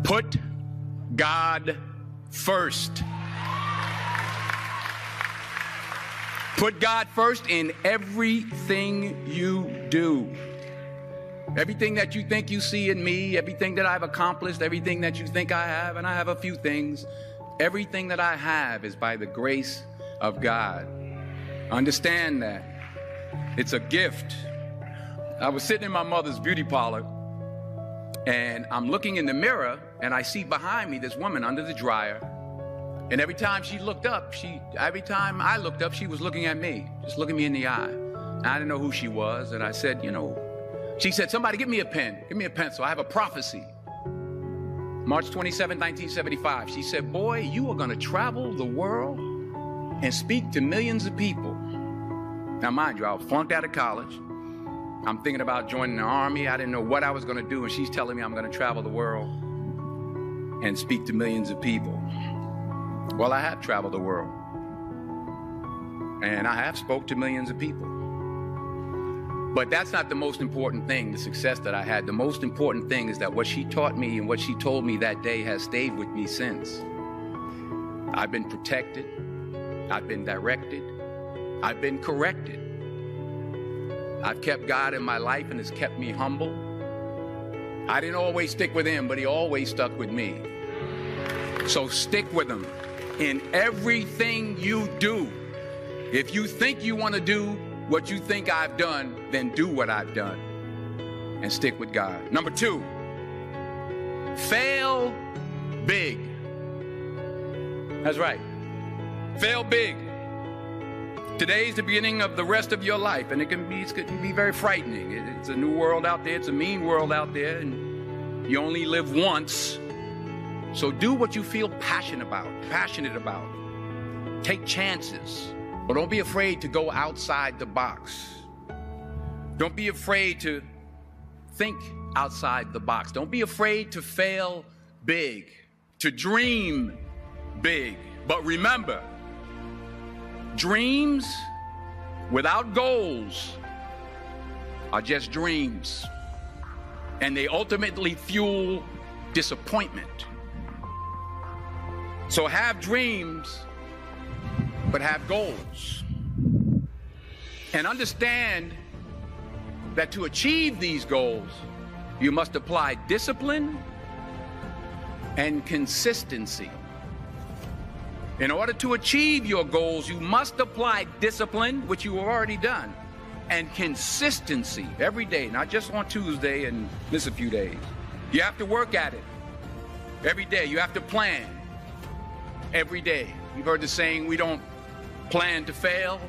Put God first. Put God first in everything you do. Everything that you think you see in me, everything that I've accomplished, everything that you think I have, and I have a few things, everything that I have is by the grace of God. Understand that. It's a gift. I was sitting in my mother's beauty parlor, and I'm looking in the mirror, and I see behind me this woman under the dryer. And every time I looked up, she was looking at me, just looking me in the eye. And I didn't know who she was, and I said, she said, somebody give me a pen, give me a pencil. I have a prophecy. March 27, 1975. She said, boy, you are going to travel the world and speak to millions of people. Now, mind you, I was flunked out of college. I'm thinking about joining the army. I didn't know what I was going to do. And she's telling me I'm going to travel the world and speak to millions of people. Well, I have traveled the world. And I have spoke to millions of people. But that's not the most important thing, the success that I had. The most important thing is that what she taught me and what she told me that day has stayed with me since. I've been protected. I've been directed. I've been corrected. I've kept God in my life and it's kept me humble. I didn't always stick with him, but he always stuck with me. So stick with him in everything you do. If you think you want to do what you think I've done, then do what I've done and stick with God. Number 2, fail big. That's right. Fail big. Today's the beginning of the rest of your life, and it can be very frightening. It's a new world out there. It's a mean world out there, and you only live once. So do what you feel passionate about. Take chances. But don't be afraid to go outside the box. Don't be afraid to think outside the box. Don't be afraid to fail big, to dream big. But remember, dreams without goals are just dreams. And they ultimately fuel disappointment. So have dreams, but have goals. And understand that to achieve these goals, you must apply discipline and consistency. In order to achieve your goals, you must apply discipline, which you have already done, and consistency every day, not just on Tuesday and miss a few days. You have to work at it every day. You have to plan every day. You've heard the saying, we don't plan to fail,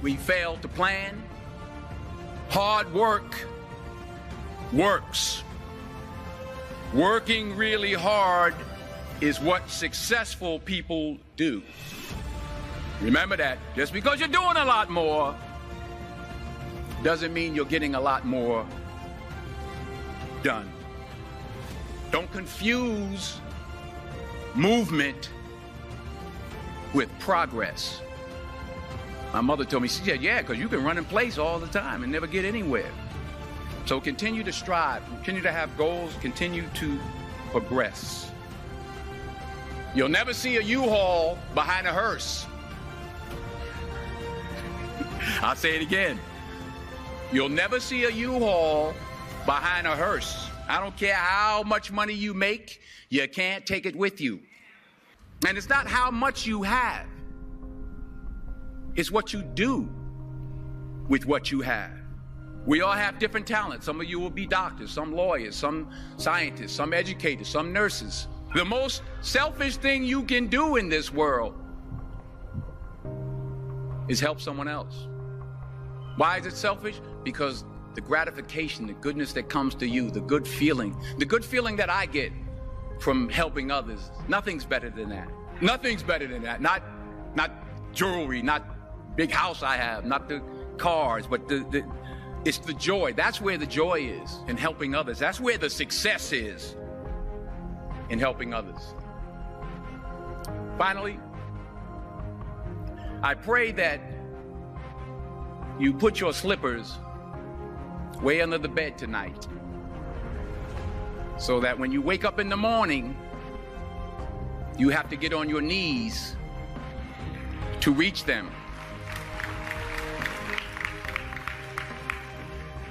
we fail to plan. Hard work works. Working really hard is what successful people do. Remember that. Just because you're doing a lot more doesn't mean you're getting a lot more done. Don't confuse movement with progress. My mother told me, she said, yeah, because you can run in place all the time and never get anywhere. So continue to strive, continue to have goals, continue to progress. You'll never see a U-Haul behind a hearse. I'll say it again. You'll never see a U-Haul behind a hearse. I don't care how much money you make, you can't take it with you. And it's not how much you have. It's what you do with what you have. We all have different talents. Some of you will be doctors, some lawyers, some scientists, some educators, some nurses. The most selfish thing you can do in this world is help someone else. Why is it selfish? Because the gratification, the goodness that comes to you, the good feeling that I get from helping others, nothing's better than that. Nothing's better than that. Not jewelry, not big house I have, not the cars, but it's the joy. That's where the joy is, in helping others. That's where the success is, in helping others. Finally, I pray that you put your slippers way under the bed tonight, so that when you wake up in the morning, you have to get on your knees to reach them.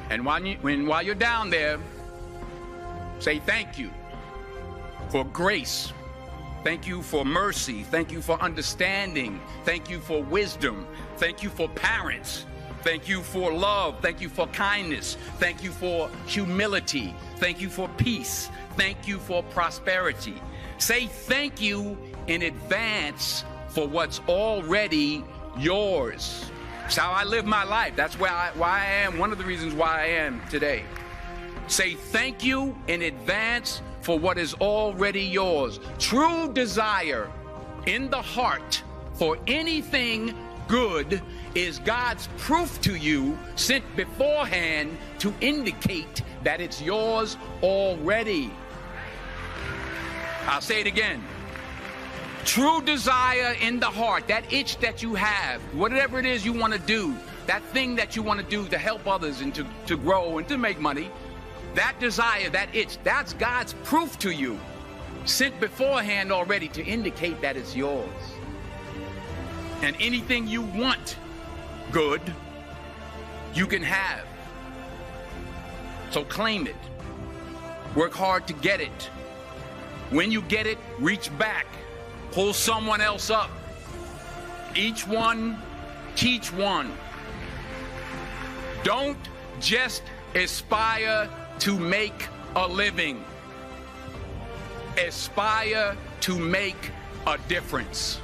And while you're down there, say thank you for grace. Thank you for mercy. Thank you for understanding. Thank you for wisdom. Thank you for parents. Thank you for love. Thank you for kindness. Thank you for humility. Thank you for peace. Thank you for prosperity. Say thank you in advance for what's already yours. That's how I live my life. That's why I am, one of the reasons why I am today. Say thank you in advance for what is already yours. True desire in the heart for anything good is God's proof to you, sent beforehand to indicate that it's yours already. I'll say it again. True desire in the heart, that itch that you have, whatever it is you want to do, that thing that you want to do to help others and to grow and to make money, that desire, that itch, that's God's proof to you, sent beforehand already to indicate that it's yours. And anything you want good, you can have. So claim it. Work hard to get it. When you get it, reach back. Pull someone else up. Each one, teach one. Don't just aspire to make a living. Aspire to make a difference.